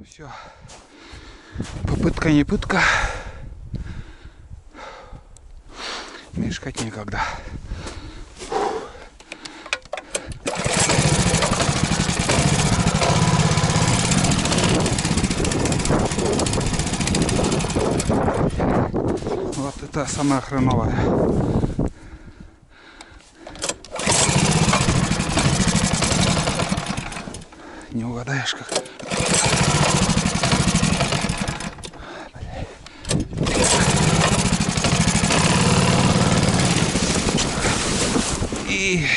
все. Попытка не пытка. Мешкать некогда. Вот это самое хреновое. Не угадаешь как. И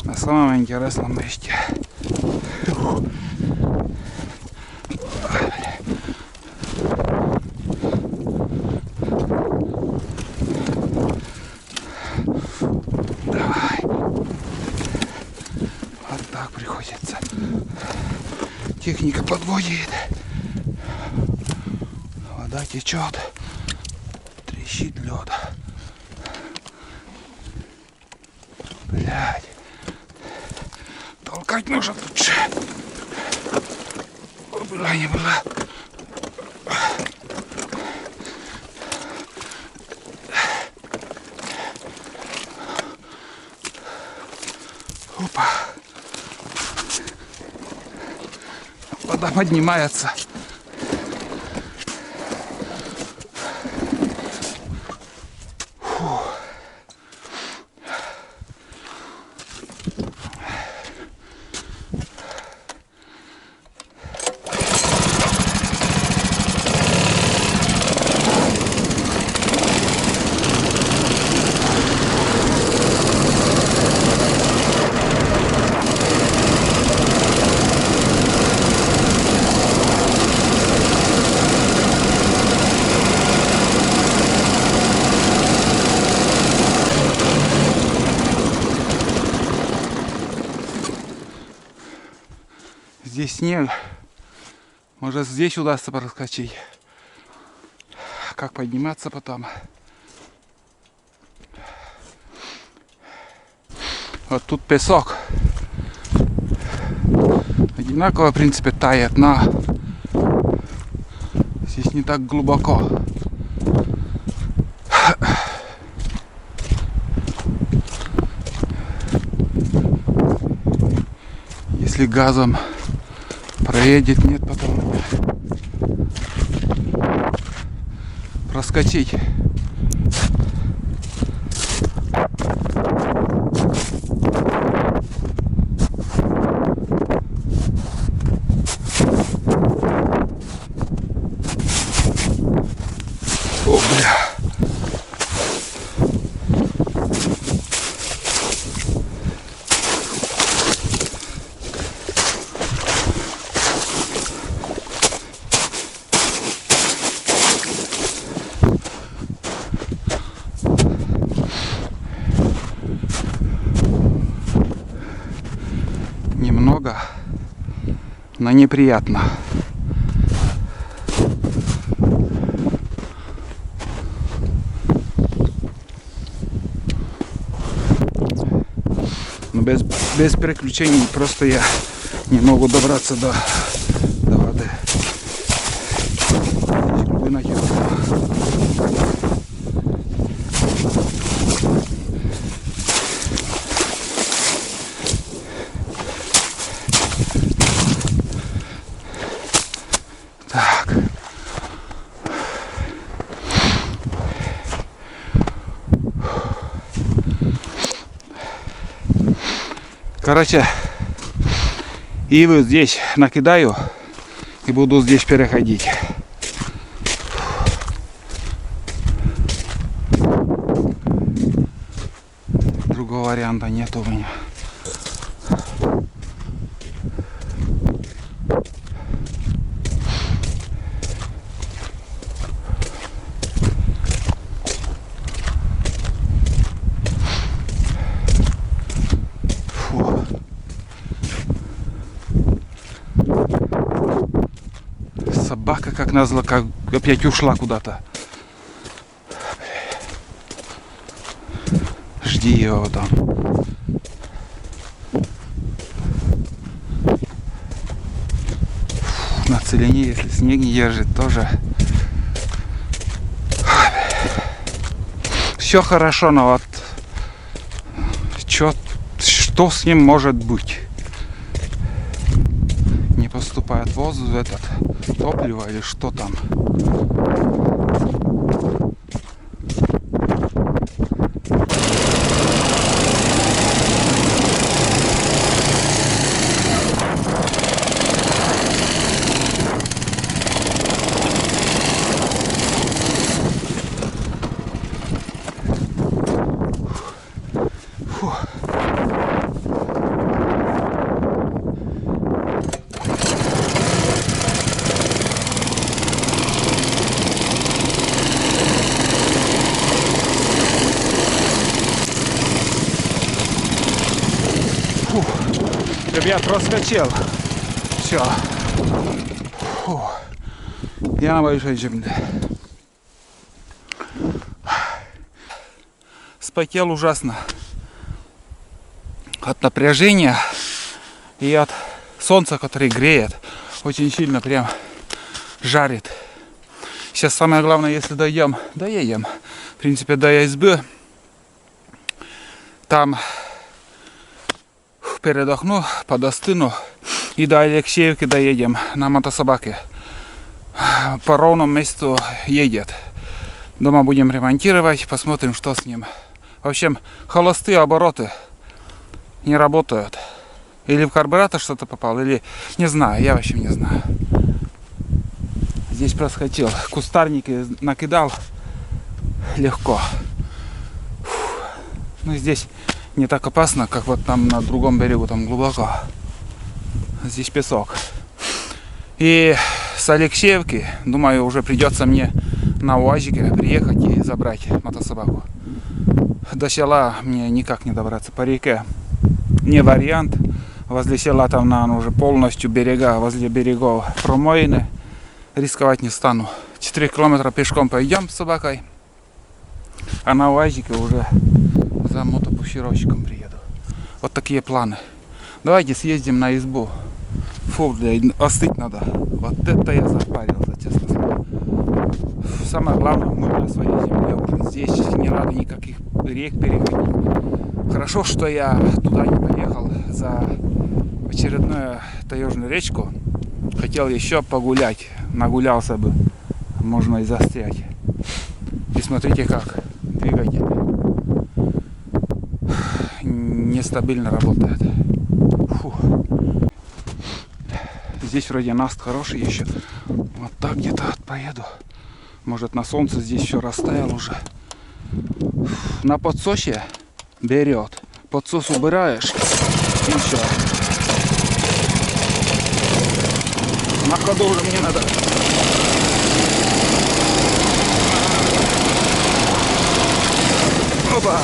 на самом интересном месте. Давай. Вот так приходится. Техника подводит. Вода течет. Трещит лед. Блядь. Толкать нужно лучше. Была не была. Опа. Вода поднимается. Фу. Здесь снег. Может, здесь удастся проскочить. Как подниматься потом? Вот тут песок. Одинаково, в принципе, тает, но здесь не так глубоко. Если газом проедет, нет, потом проскочить. О, бля. Немного, но неприятно. Но без приключений просто я не могу добраться до воды. Глубина так. Короче, ивы здесь накидаю и буду здесь переходить. Другого варианта нет у меня. Собака, как назло, как опять ушла куда-то. Жди его там. Фу, целине, если снег не держит, тоже все хорошо, но вот что с ним может быть? Не поступает воздух, этот топливо или что там? Ребят, проскочил. Все. Я на большой земле. Спотел ужасно. От напряжения и от солнца, которое греет. Очень сильно прям жарит. Сейчас самое главное, если доедем, в принципе, до избы. Там передохну, подостыну и до Алексеевки доедем на мотособаке. По ровному месту едет. Дома будем ремонтировать, посмотрим, что с ним. В общем, холостые обороты не работают. Или в карбюратор что-то попало, или не знаю, я вообще не знаю. Здесь проскочил, кустарники накидал легко. Ну здесь не так опасно, как вот там на другом берегу, там глубоко. Здесь песок. И с Алексеевки, думаю, уже придется мне на УАЗике приехать и забрать мотособаку. До села мне никак не добраться по реке. Не вариант. Возле села там, наверное, уже полностью берега, возле берегов промоины. Рисковать не стану. 4 километра пешком пойдем с собакой. А на УАЗике уже за мотопушировщиком приеду. Вот такие планы. Давайте съездим на избу. Фу, остыть надо. Вот это я запарился, честно сказать. Самое главное, мы на своей земле уже. Здесь не надо никаких рек переходить. Хорошо, что я туда не поехал за очередную таежную речку. Хотел еще погулять. Нагулялся бы. Можно и застрять. И смотрите как. Двигатель нестабильно работает. Фу. Здесь вроде наст хороший еще. Вот так где-то поеду. Может на солнце здесь все растаял уже. На подсосе берет. Подсос убираешь и все. На ходу уже мне надо. Опа!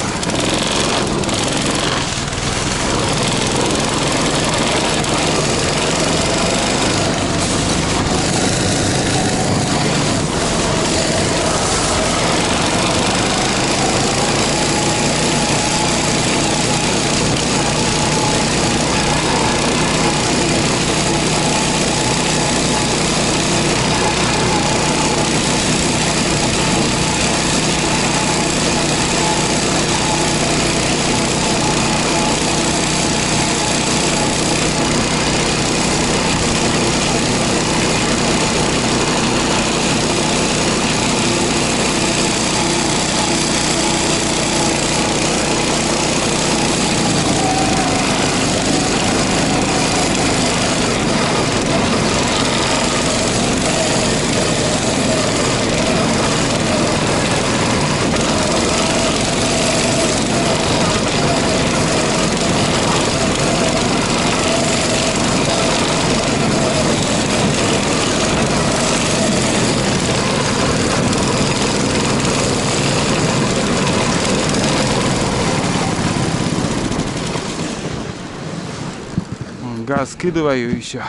Газ скидываю еще.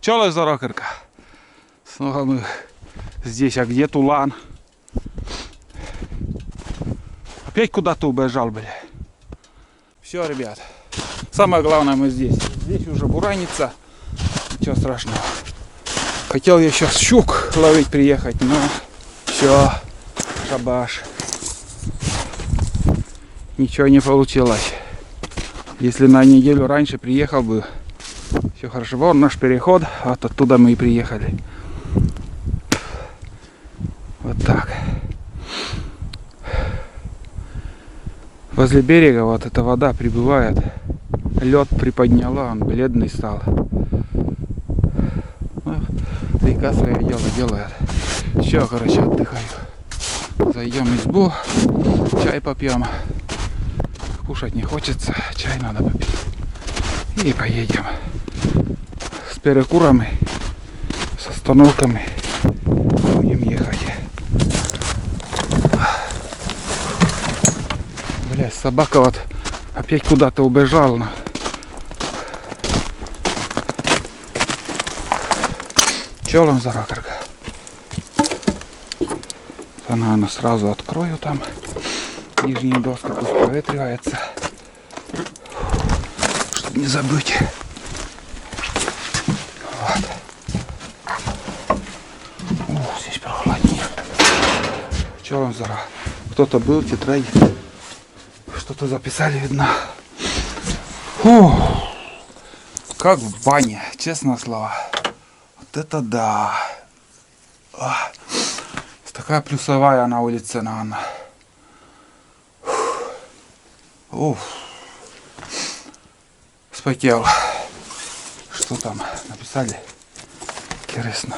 Чё за рокерка? Снова мы здесь, а где Тулан? Опять куда-то убежал, бля. Все, ребят. Самое главное, мы здесь. Здесь уже буранится. Ничего страшного. Хотел я сейчас щук ловить приехать, но все, шабаш. Ничего не получилось. Если на неделю раньше приехал бы, все хорошо. Вон наш переход, вот оттуда мы и приехали. Вот так. Возле берега вот эта вода прибывает. Лед приподняла, он бледный стал. Ну, река свое дело делает. Все, короче, отдыхаю. Зайдем в избу, чай попьем. Кушать не хочется, чай надо попить. И поедем. С перекурами, с остановками будем ехать. Бля, собака вот опять куда-то убежала. Челом заракарка. Я, наверное, сразу открою там. Нижняя доска пусть проветривается. Чтобы не забыть. Вот. О, здесь прохладнее. Челом зара. Кто-то был, тетрадь. Что-то записали, видно. Фу. Как в бане, честное слово. Вот это да. Такая плюсовая на улице, наверное. Уф. Спотел. Что там написали? Интересно.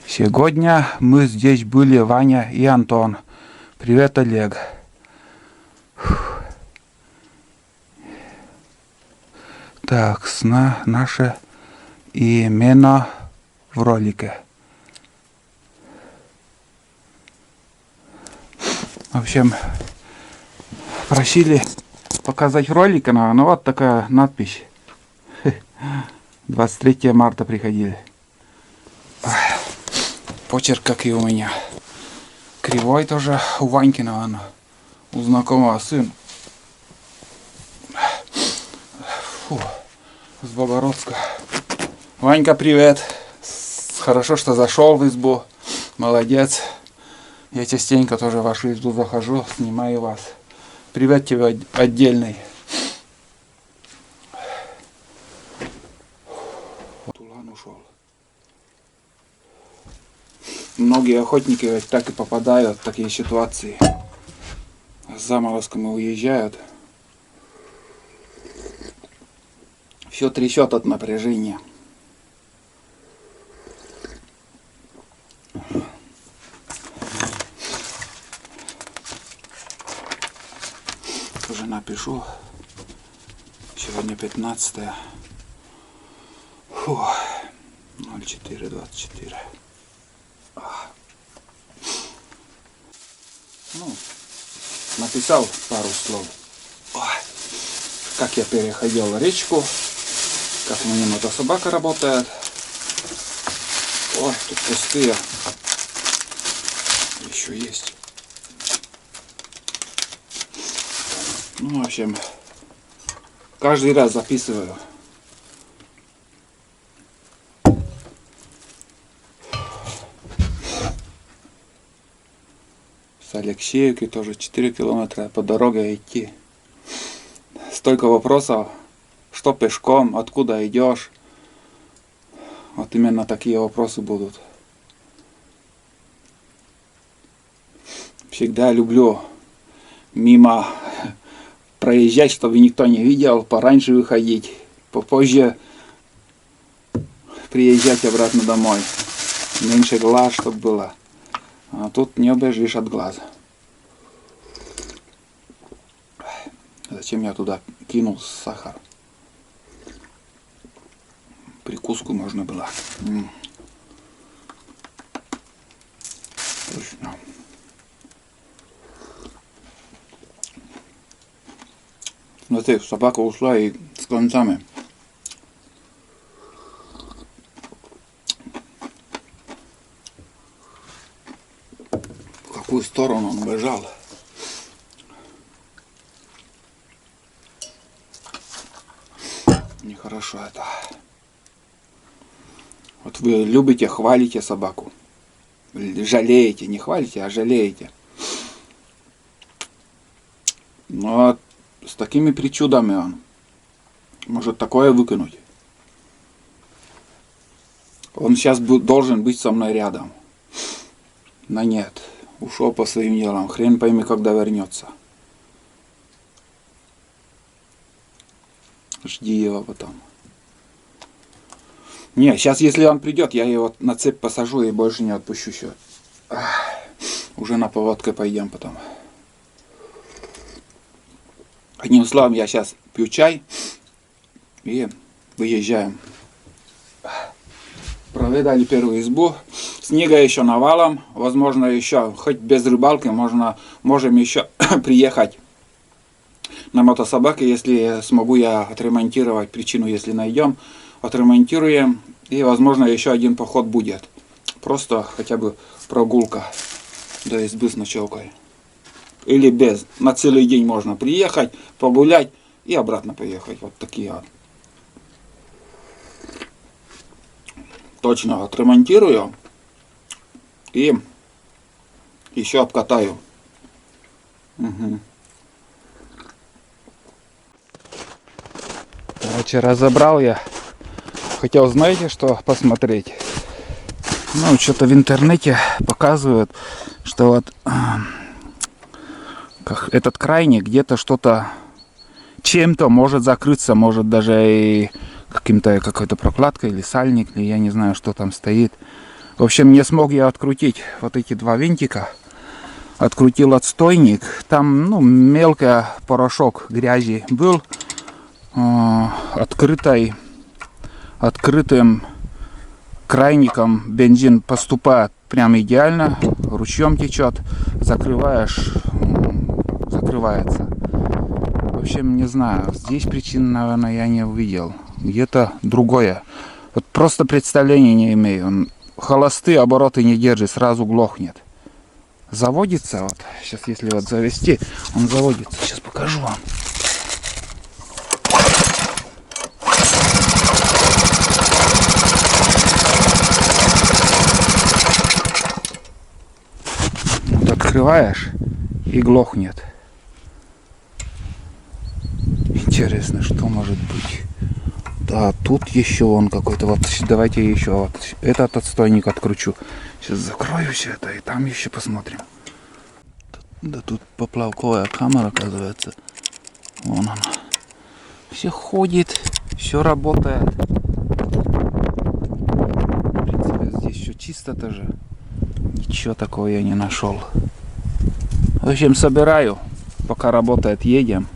Сегодня мы здесь были, Ваня и Антон. Привет, Олег. Так, наше имена в ролике. В общем, просили показать ролик, ну вот такая надпись. 23 марта приходили. Почерк, как и у меня. Кривой тоже у Ваньки, наверное. У знакомого сын. Фу, с Богородска. Ванька, привет. Хорошо, что зашел в избу. Молодец. Я частенько тоже в вашу избу захожу, снимаю вас. Привет тебе отдельный. Тулан ушел. Многие охотники ведь так и попадают в такие ситуации. С заморозками уезжают. Все трясет от напряжения. Уже напишу. Сегодня 15. Фу. 04:24. Ну, написал пару слов. Как я переходил речку. Как у меня мотособака работает. Ой, тут пустые. Еще есть. Ну, в общем, каждый раз записываю. С Алексеевки тоже 4 километра по дороге идти. Столько вопросов. Что пешком, откуда идешь? Вот именно такие вопросы будут. Всегда люблю мимо проезжать, чтобы никто не видел, пораньше выходить, попозже приезжать обратно домой. Меньше глаз, чтобы было. А тут не убежишь от глаза. Зачем я туда кинул сахар? Прикуску можно было. Точно. Смотри, собака ушла и с концами. В какую сторону он бежал? Нехорошо это. Вот вы любите, хвалите собаку. Жалеете, не хвалите, а жалеете. Но с такими причудами он может такое выкинуть. Он сейчас должен быть со мной рядом. Но нет, ушел по своим делам. Хрен пойми, когда вернется. Жди его потом. Не, сейчас если он придет, я его на цепь посажу и больше не отпущу все. Уже на поводке пойдем потом. Одним словом, я сейчас пью чай и выезжаем. Проведали первую избу. Снега еще навалом. Возможно, еще, хоть без рыбалки, можем еще приехать на мотособаке, если смогу я отремонтировать. Причину, если найдем, отремонтируем. И, возможно, еще один поход будет. Просто хотя бы прогулка до избы с ночевкой. Или без. На целый день можно приехать, погулять и обратно поехать. Вот такие вот. Точно отремонтирую и еще обкатаю. Угу. Короче, разобрал я. Хотел, знаете, что посмотреть? Ну, что-то в интернете показывают, что вот как этот крайник где-то что-то чем-то может закрыться, может даже и какой-то прокладкой или сальник, или я не знаю, что там стоит. В общем, не смог я открутить вот эти два винтика. Открутил отстойник. Там, ну, мелкий порошок грязи был. Открытым крайником бензин поступает прям идеально. Ручьем течет. Закрываешь, закрывается. В общем, не знаю. Здесь причин, наверное, я не увидел. Где-то другое. Вот просто представления не имею. Он холостые обороты не держит, сразу глохнет. Заводится вот. Сейчас, если вот завести, он заводится. Сейчас покажу вам. Вот открываешь и глохнет. Интересно, что может быть. Да, тут еще он какой-то. Вот давайте еще вот этот отстойник откручу. Сейчас закрою все это и там еще посмотрим. Да тут поплавковая камера, оказывается. Вон она. Все ходит, все работает. В принципе, здесь еще чисто тоже. Ничего такого я не нашел. В общем, собираю. Пока работает, едем.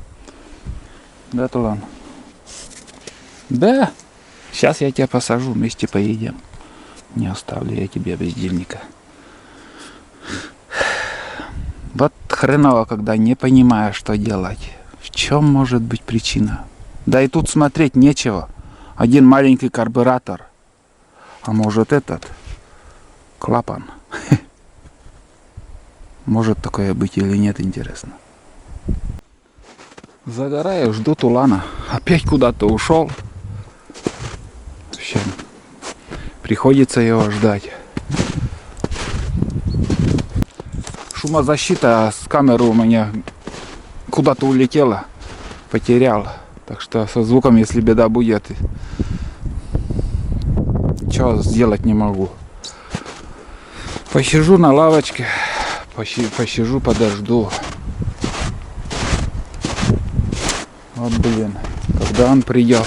Да, Тулан? Да. Сейчас я тебя посажу, вместе поедем. Не оставлю я тебя бездельника. Вот хреново, когда не понимаешь, что делать. В чем может быть причина? Да и тут смотреть нечего. Один маленький карбюратор. А может этот клапан? Может такое быть или нет, интересно. Загораю, жду Тулана. Опять куда-то ушел. В общем, приходится его ждать. Шумозащита с камеры у меня куда-то улетела. Потерял. Так что со звуком, если беда будет, ничего сделать не могу. Посижу на лавочке. Посижу, подожду. Вот блин, когда он придет,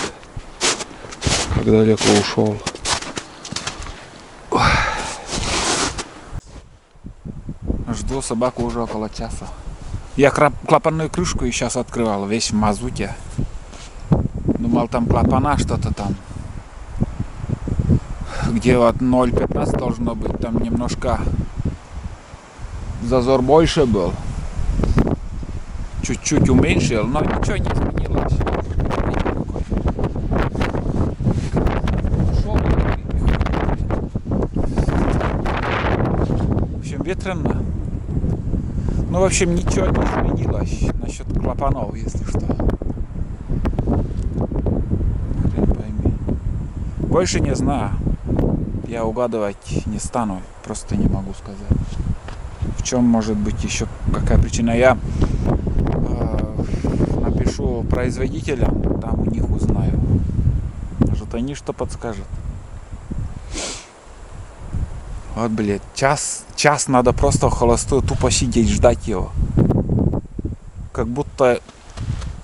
как далеко ушел. Жду собаку уже около часа. Я клапанную крышку и сейчас открывал, весь в мазуте. Думал, там клапана что-то там. Где вот 0,15 должно быть, там немножко зазор больше был. Чуть-чуть уменьшил, но ничего не изменилось. В общем, ветрено. Ну, в общем, ничего не изменилось насчет клапанов, если что. Больше не знаю. Я угадывать не стану, просто не могу сказать. В чем может быть еще какая причина? Я напишу производителям, там у них узнаю. Может они что подскажут. Вот, блядь, час надо просто в холостую тупо сидеть, ждать его. Как будто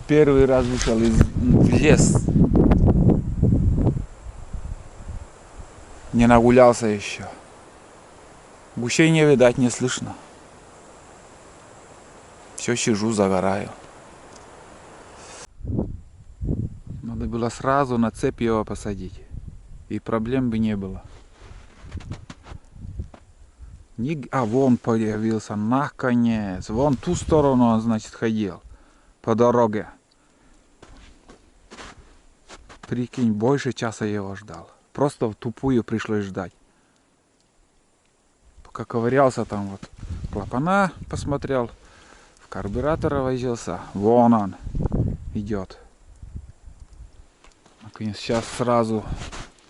первый раз вышел в лес. Не нагулялся еще. Гусей не видать, не слышно. Все сижу, загораю. Надо было сразу на цепь его посадить. И проблем бы не было. А вон появился, наконец. Вон ту сторону он, значит, ходил. По дороге. Прикинь, больше часа его ждал. Просто в тупую пришлось ждать. Пока ковырялся там вот. Клапана посмотрел. В карбюратора возился. Вон он идет. Наконец, сейчас сразу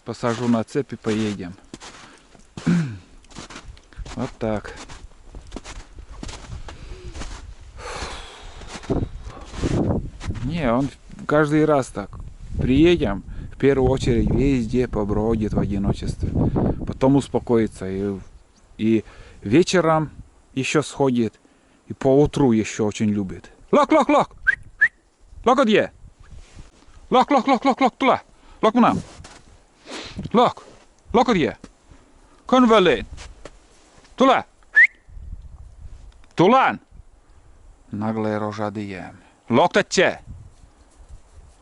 посажу на цепь и поедем. Вот так. Не, он каждый раз так. Приедем, в первую очередь везде побродит в одиночестве. Потом успокоится. И вечером еще сходит. И поутру еще очень любит. Лок! Лок где? Лок, тула. Лок нам. Лок где? Конвалин. Тула! Тулан! Наглые рожадые. Локтать!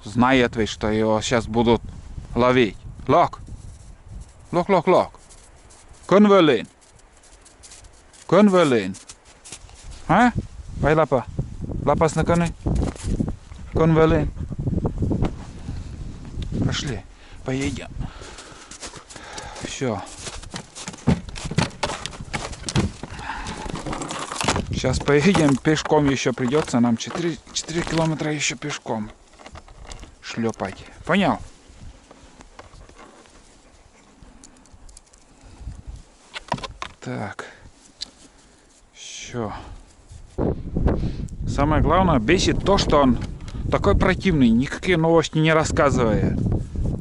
Знает ведь, что его сейчас будут ловить. Лок! Конвалин! А? Vai lapa. Лапас на коны. Конвалин. Пошли. Поедем. Все. Сейчас поедем, пешком еще придется, нам 4 километра еще пешком шлепать. Понял? Так. Все. Самое главное, бесит то, что он такой противный, никакие новости не рассказывает.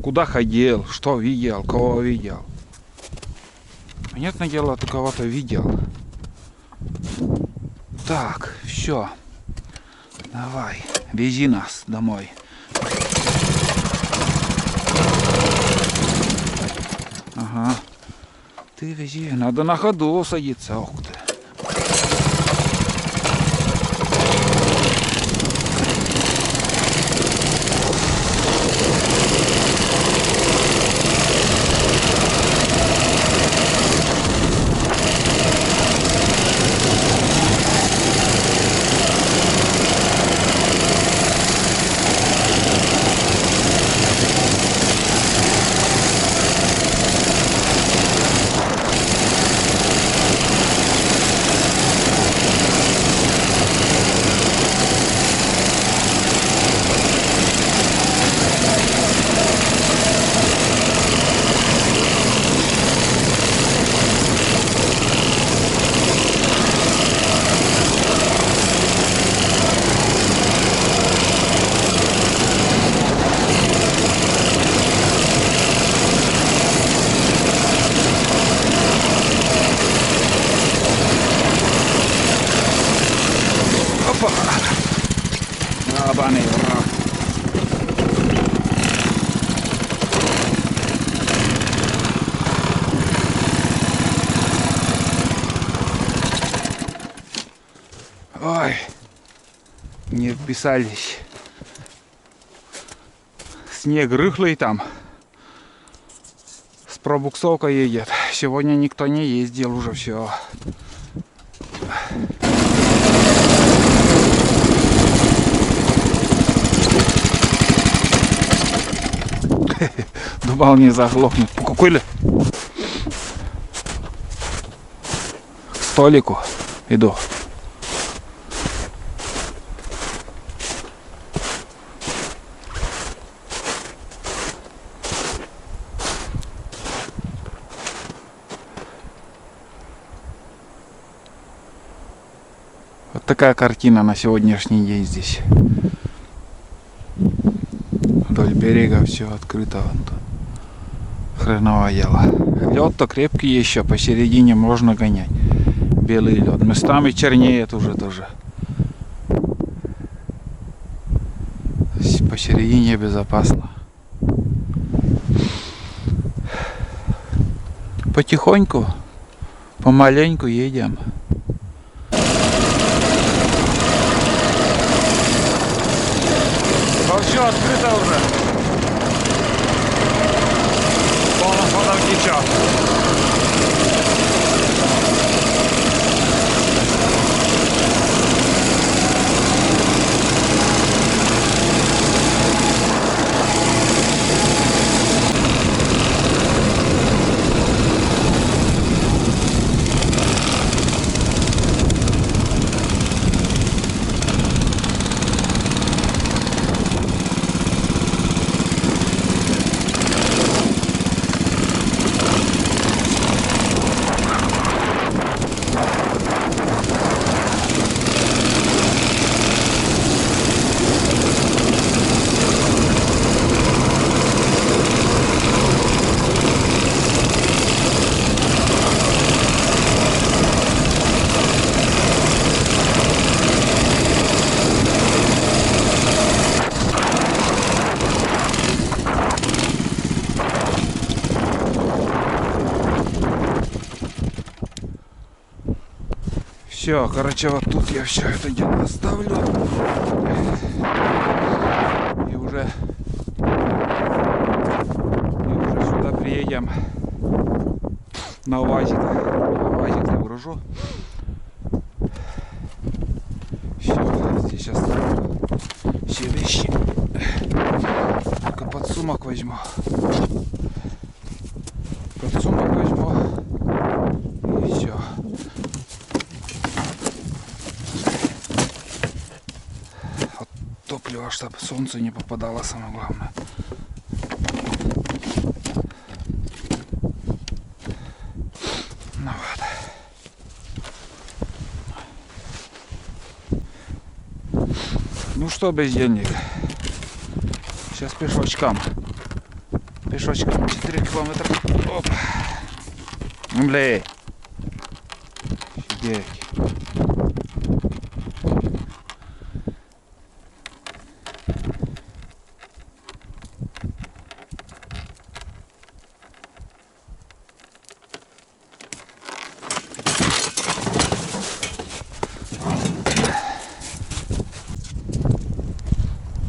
Куда ходил, что видел, кого видел. Понятное дело, ты кого-то видел. Так, все. Давай, вези нас домой. Ага. Ты вези, надо на ходу садиться. Ух ты. Ебаный в рот. Ой, не вписались. Снег рыхлый там. С пробуксовкой едет. Сегодня никто не ездил уже, все. Думал, не заглохнет. Покукули. К столику иду. такая картина на сегодняшний день здесь. Вдоль берега все открыто. Хреновое дело. Лед-то крепкий еще, посередине можно гонять. Белый лед. Местами чернеет уже тоже. Посередине безопасно. Потихоньку, помаленьку едем. Все открыто уже. Полным ходом течет. Все, короче, вот тут я все это дело оставлю. И уже сюда приедем на УАЗик. УАЗик загружу. Все, здесь сейчас все вещи. Только подсумок возьму. Подсумок возьму. И все. Топливо, чтобы солнце не попадало, самое главное. Ну вот. Ну что, бездельник. Сейчас пешочком. Пешочком 4 километра. Оп. Блей. Офигеть.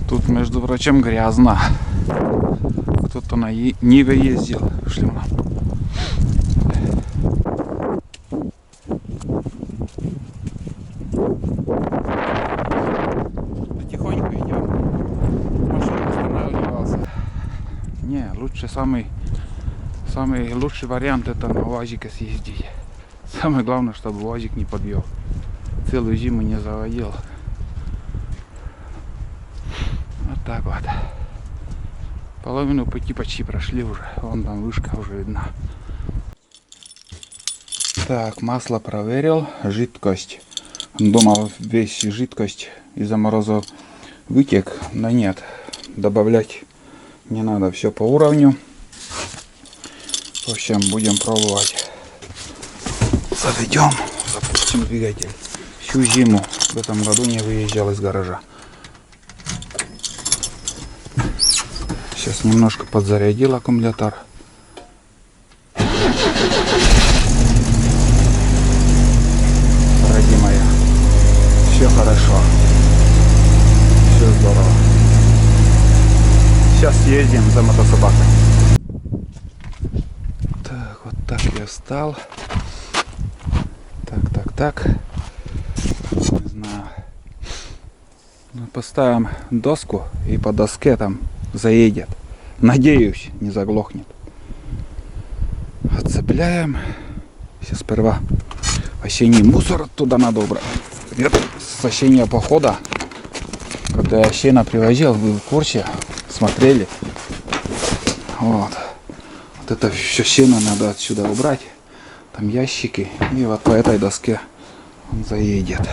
Тут, между прочим, грязно. Кто-то на Ниве ездил. Шли нам. Потихоньку идем. Машина останавливался. Не, лучше самый лучший вариант это на УАЗике съездить. Самое главное, чтобы УАЗик не подвел. Целую зиму не заводил. Вот так вот. Половину пути почти прошли уже. Вон там вышка уже видна. Так, масло проверил. Жидкость. Думал, весь жидкость из-за мороза вытек. Но нет. Добавлять не надо. Все по уровню. В общем, будем пробовать. Заведем. Запустим двигатель. Всю зиму в этом году не выезжал из гаража. Сейчас немножко подзарядил аккумулятор. Родимая. Все хорошо. Все здорово. Сейчас съездим за мотособакой. Так, вот так я встал. Так. Не знаю. Поставим доску и по доске там заедет. Надеюсь, не заглохнет. Отцепляем. Сейчас сперва осенний мусор оттуда надо убрать. Это с осеннего похода, когда я сено привозил, вы в курсе, смотрели. Вот это все сено надо отсюда убрать. Там ящики. И вот по этой доске он заедет.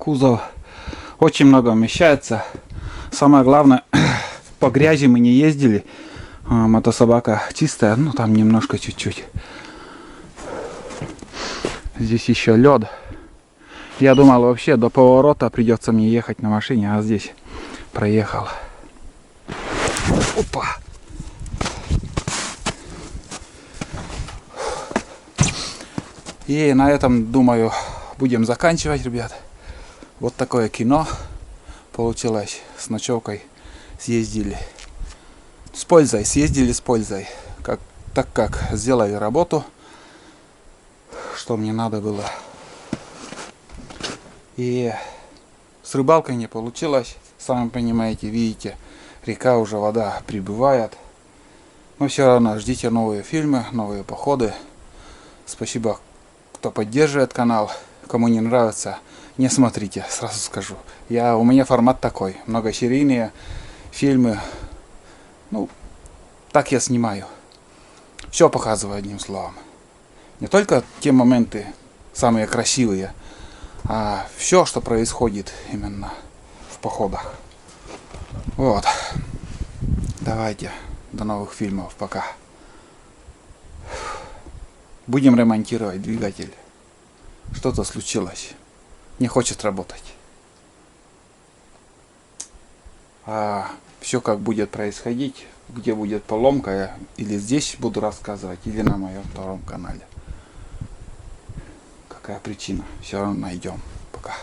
Кузов очень много вмещается. Самое главное, по грязи мы не ездили. Мотособака чистая, ну там немножко чуть-чуть. Здесь еще лед. Я думал, вообще до поворота придется мне ехать на машине, а здесь проехал. Опа! И на этом, думаю, будем заканчивать, ребят. Вот такое кино получилось. С ночевкой съездили с пользой, съездили с пользой. Так как сделали работу, что мне надо было. И с рыбалкой не получилось. Сами понимаете, видите, река уже, вода прибывает. Но все равно ждите новые фильмы, новые походы. Спасибо, кто поддерживает канал. Кому не нравится, не смотрите, сразу скажу. У меня формат такой. Многосерийные фильмы. Ну, так я снимаю. Все показываю одним словом. Не только те моменты самые красивые, а все, что происходит именно в походах. Вот. Давайте. До новых фильмов. Пока. Будем ремонтировать двигатель. Что-то случилось. Не хочет работать. А все как будет происходить, где будет поломка, я или здесь буду рассказывать, или на моем втором канале. Какая причина? Все равно найдем. Пока.